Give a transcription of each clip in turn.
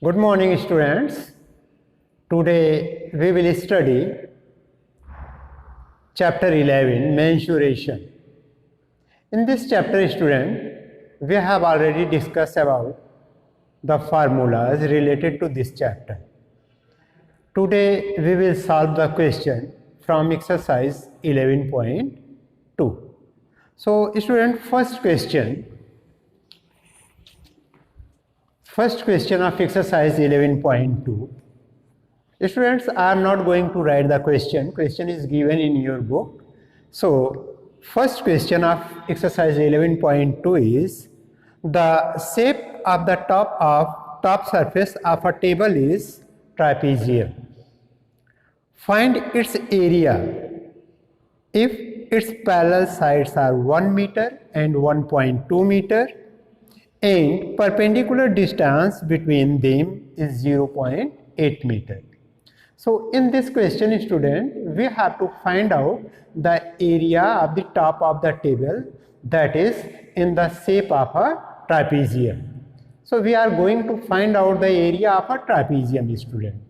Good morning, students. Today we will study chapter 11, mensuration. In this chapter, student, we have already discussed about the formulas related to this chapter. Today we will solve the question from exercise 11.2. So, student, first question of exercise 11.2. Students are not going to write the question. Question is given in your book. So, first question of exercise 11.2 is the shape of the top surface of a table is trapezium. Find its area if its parallel sides are 1 meter and 1.2 meter. And perpendicular distance between them is 0.8 meter. So in this question, student, we have to find out the area of the top of the table that is in the shape of a trapezium. So we are going to find out the area of a trapezium, student.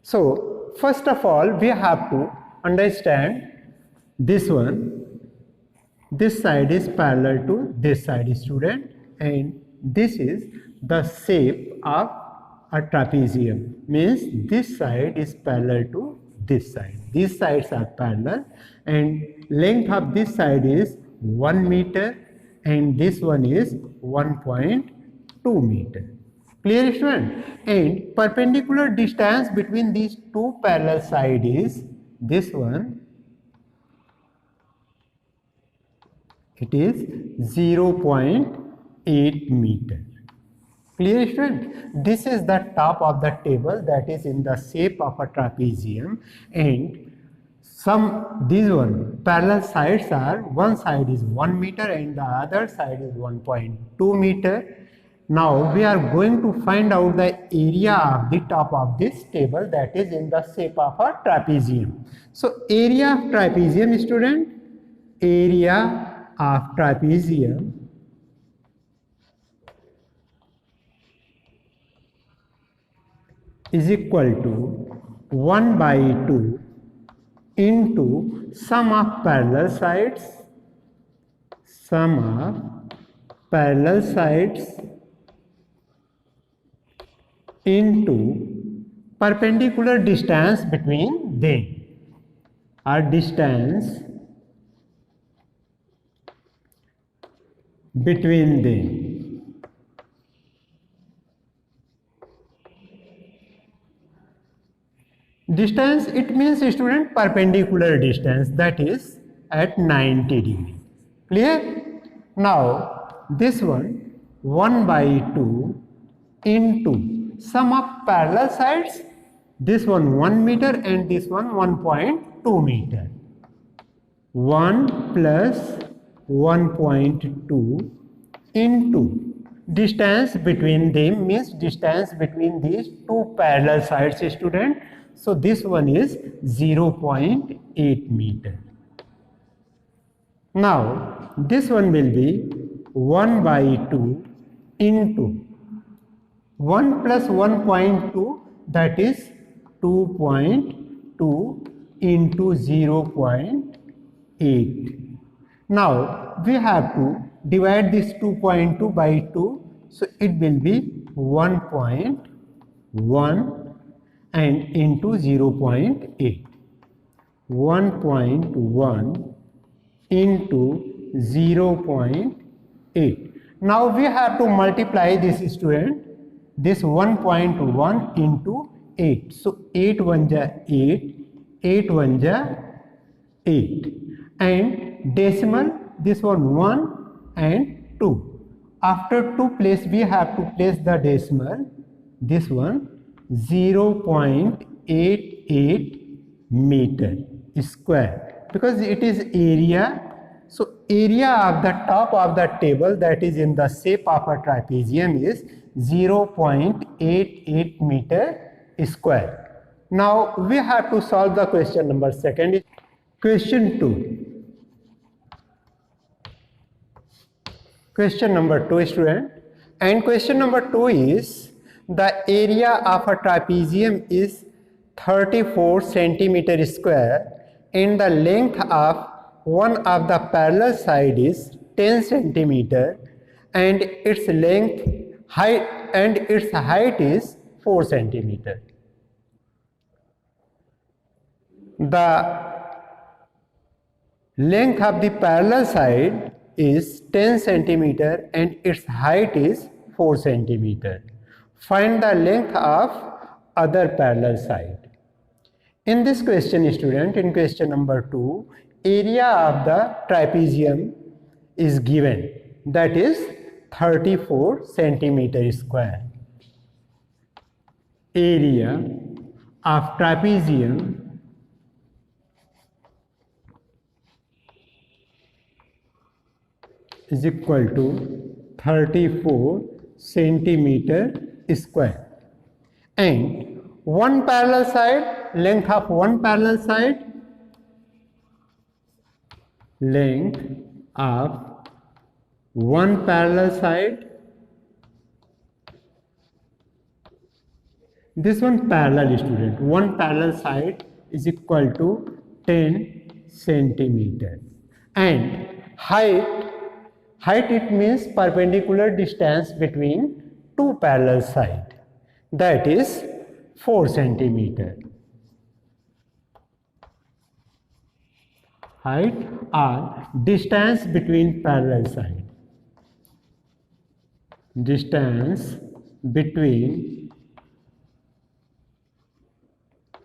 So first of all, we have to understand this one. This side is parallel to this side, student, and this is the shape of a trapezium, means this side is parallel to this side. These sides are parallel and length of this side is 1 meter and this one is 1.2 meter. Clear, student? And perpendicular distance between these two parallel sides is this one. It is 0.8 meter. Clear, student? This is the top of the table that is in the shape of a trapezium, and these one parallel sides are, one side is 1 meter and the other side is 1.2 meter. Now we are going to find out the area of the top of this table that is in the shape of a trapezium. So area of trapezium, student, area of trapezium is equal to 1 by 2 into sum of parallel sides into perpendicular distance between them, or distance between them. Distance, it means, student, perpendicular distance, that is at 90 degree. Clear? Now this one 1 by 2 into sum of parallel sides, this one 1 meter and this one 1.2 meter. 1 plus 1.2 into distance between them, means distance between these two parallel sides, student. So this one is 0.8 meter. Now this one will be 1 by 2 into 1 plus 1.2, that is 2.2 into 0.8. Now we have to divide this 2.2 by 2, so it will be 1.1 and into 0.8. 1.1 into 0.8. Now we have to multiply this, student, this 1.1 into 8. So 8 1 ja 8, 8 1 ja 8, and decimal, this one 1 and 2. After 2 place, we have to place the decimal, this one 0.88 meter square, because it is area. So area of the top of the table that is in the shape of a trapezium is 0.88 meter square. Now we have to solve the question number second. Question 2. Question number 2, student, and question number 2 is the area of a trapezium is 34 centimeter square and the length of one of the parallel side is 10 centimeter and its height is 4 centimeter. The length of the parallel side is 10 centimeter and its height is 4 centimeter. Find the length of other parallel side. In this question, student, in question number 2, area of the trapezium is given, that is 34 centimeter square. Area of trapezium is equal to 34 centimeter square, and one parallel side, length of one parallel side, length of one parallel side, this one parallel, student, one parallel side is equal to 10 centimeter, and height it means perpendicular distance between two parallel sides, that is 4 centimeter. Height or distance between parallel sides. Distance between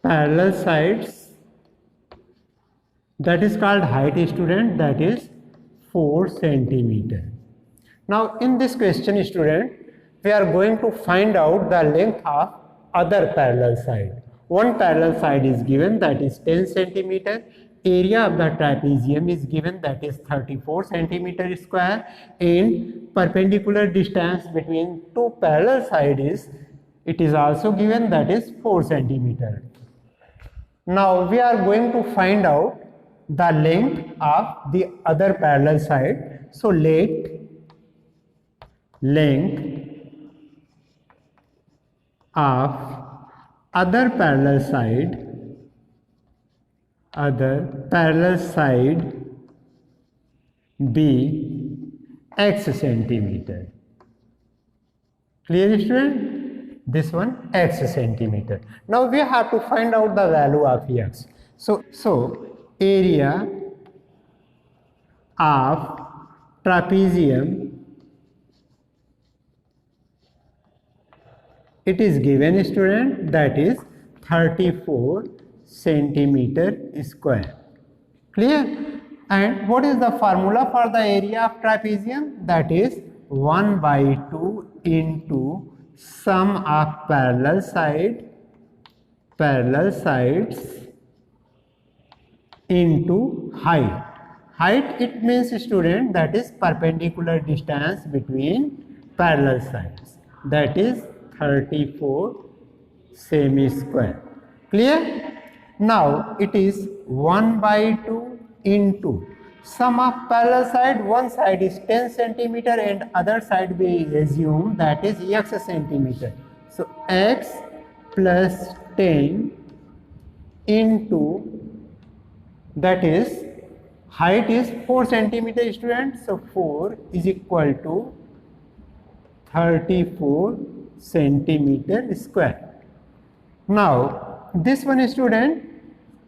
parallel sides, that is called height, student, that is 4 centimeter. Now in this question, student, we are going to find out the length of other parallel side. One parallel side is given, that is 10 centimeter. Area of the trapezium is given, that is 34 centimeter square, and perpendicular distance between two parallel sides is also given, that is 4 centimeter. Now we are going to find out the length of the other parallel side. So let length of other parallel side be x centimeter. Clear, student? This one x centimeter. Now we have to find out the value of x. So area of trapezium, it is given, student, that is 34 centimeter square. Clear? And what is the formula for the area of trapezium? That is 1 by 2 into sum of parallel sides into height. Height, it means, student, that is perpendicular distance between parallel sides, that is 34 semi-square. Clear? Now it is 1 by 2 into sum of parallel side. One side is 10 centimeter and other side we assume that is x centimeter. So x plus 10 into, that is height is 4 centimeter, student. So 4 is equal to 34 centimeter square. Now this one, student,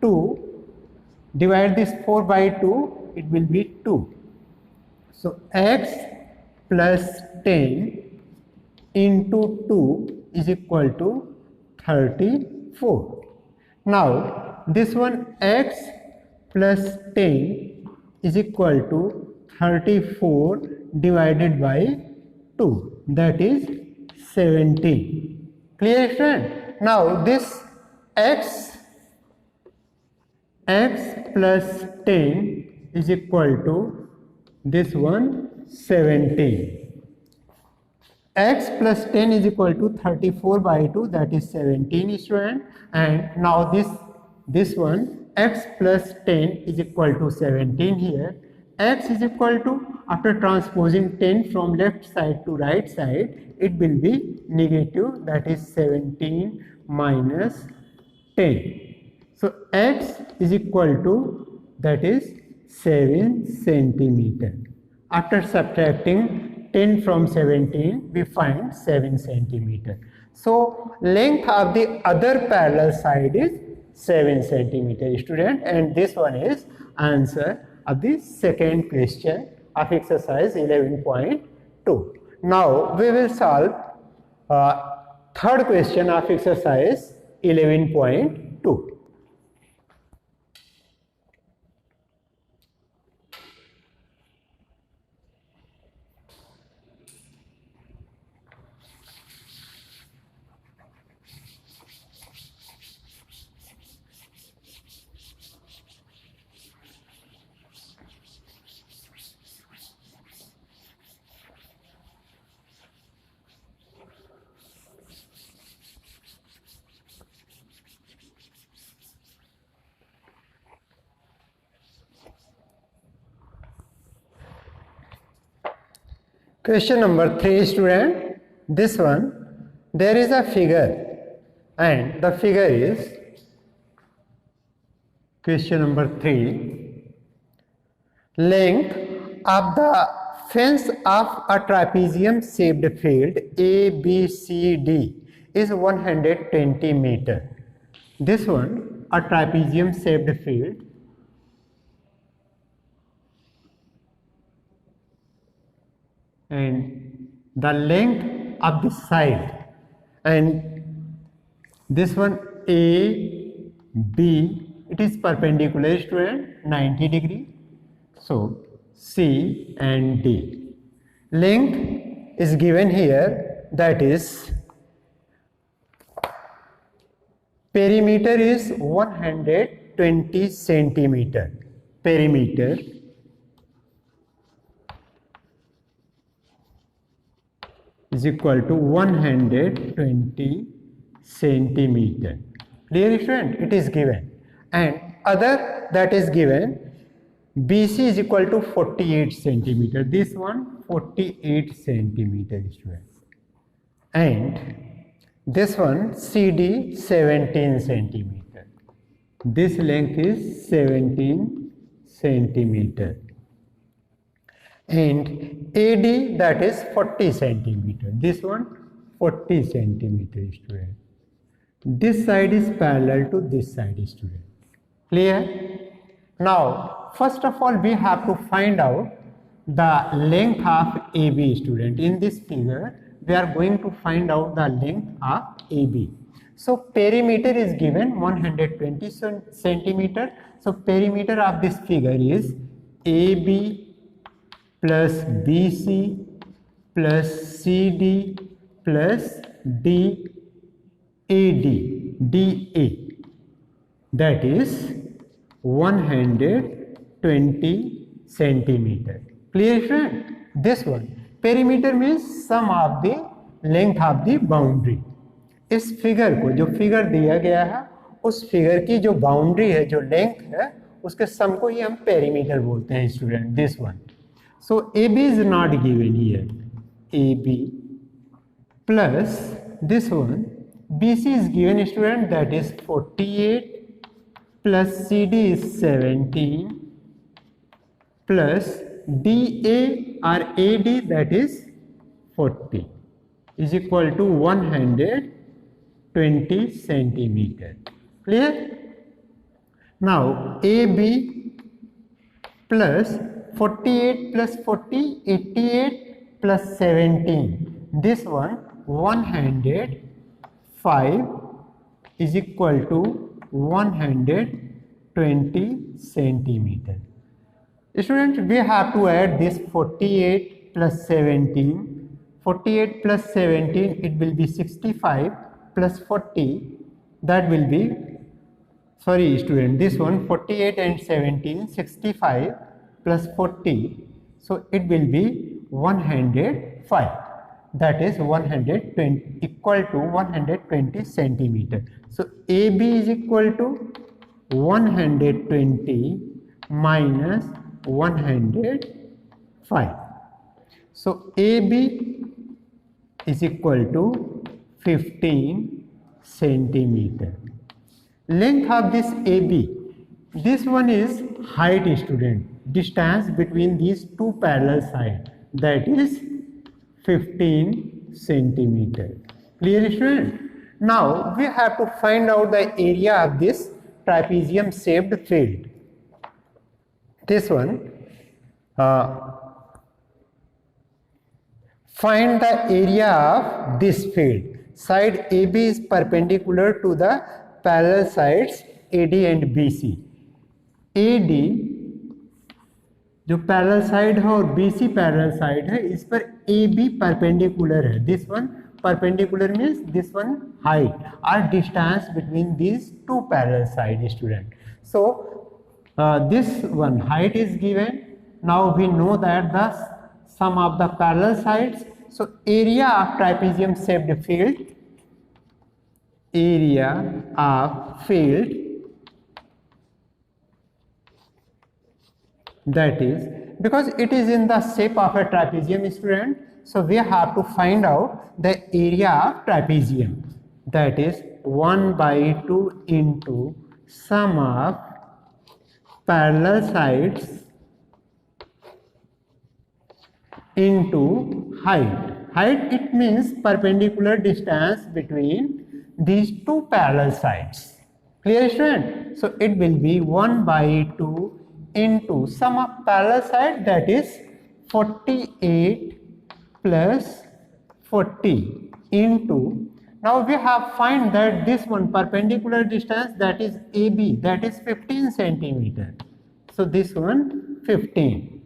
2, divide this 4 by 2, it will be 2. So x plus 10 into 2 is equal to 34. Now this one, x plus 10 is equal to 34 divided by 2, that is 17. Clear, friend? Now this x plus 10 is equal to this one 17. X plus 10 is equal to 34 by 2, that is 17, student. And now this one x plus 10 is equal to 17 here. x is equal to, after transposing 10 from left side to right side, it will be negative, that is 17 minus 10. So x is equal to, that is 7 centimeter. After subtracting 10 from 17, we find 7 centimeter. So length of the other parallel side is 7 centimeter, student, and this one is answer of the second question of exercise 11.2. Now we will solve third question of exercise 11.2. Question number 3, student. This one, there is a figure and the figure is, question number 3, length of the fence of a trapezium shaped field ABCD is 120 meter. This one, a trapezium shaped field, and the length of the side, and this one A, B, it is perpendicular, student, 90 degree. So C and D. Length is given here, that is perimeter is 120 centimeter. Perimeter is equal to 120 centimeter. Clear, student? It is given. And other that is given, BC is equal to 48 centimeter. This one 48 centimeter, student. And this one CD 17 centimeter. This length is 17 centimeter. And AD, that is 40 centimeter. This one 40 centimeter, student. This side is parallel to this side, student. Clear? Now, first of all, we have to find out the length of AB, student. In this figure, we are going to find out the length of AB. So perimeter is given 120 centimeter. So perimeter of this figure is AB plus BC plus CD plus DAD, DA, that is 120 centimeter. Clear, friend? This one, perimeter means sum of the length of the boundary. इस figure को, जो figure दिया गया है, उस figure की जो boundary है, जो लेंथ है, उसके सम को ही हम पेरीमीटर बोलते हैं, student. This one. So AB is not given here. AB plus this one, BC is given, student, that is 48 plus CD is 17 plus DA or AD, that is 40, is equal to 120 centimeter. Clear? Now AB plus 48 plus 40, 88 plus 17. This one 105 is equal to 120 centimeter. Students, we have to add this 48 plus 17. 48 plus 17, it will be 65 plus 40, that will be, sorry student, this one 48 and 17, 65 plus 40, so it will be 105, that is 120, equal to 120 centimeter. So AB is equal to 120 minus 105. So AB is equal to 15 centimeter. Length of this AB, this one is height, student, distance between these two parallel sides, that is 15 centimeter. Clear, student? Now we have to find out the area of this trapezium shaped field. This one, find the area of this field. Side AB is perpendicular to the parallel sides AD and BC. AD जो parallel side है और BC parallel side है, इस पर AB perpendicular है. This one perpendicular means this one height or distance between these two parallel sides, student. So this one height is given. Now we know that the sum of the parallel sides. So area of trapezium shaped field, area of field, that is, because it is in the shape of a trapezium, student, so we have to find out the area of trapezium, that is 1/2 into sum of parallel sides into height. Height, it means perpendicular distance between these two parallel sides. Clear, student? So it will be 1/2 into sum of parallel side, that is 48 plus 40 into, now we have find that this one perpendicular distance, that is AB, that is 15 centimeter. So this one 15.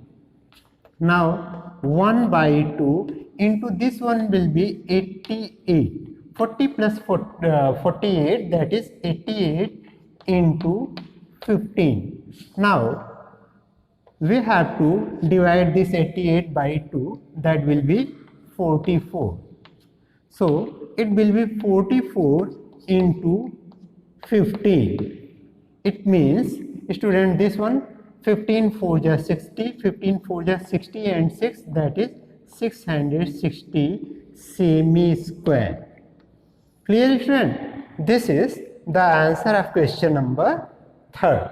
Now 1/2 into this one will be 88. 40 plus 48, that is 88 into 15. Now we have to divide this 88 by 2, that will be 44. So it will be 44 into 15. It means, student, this one 15 4 just 60, 15 4 just 60 and 6, that is 660 semi square. Clear, student? This is the answer of question number 3rd.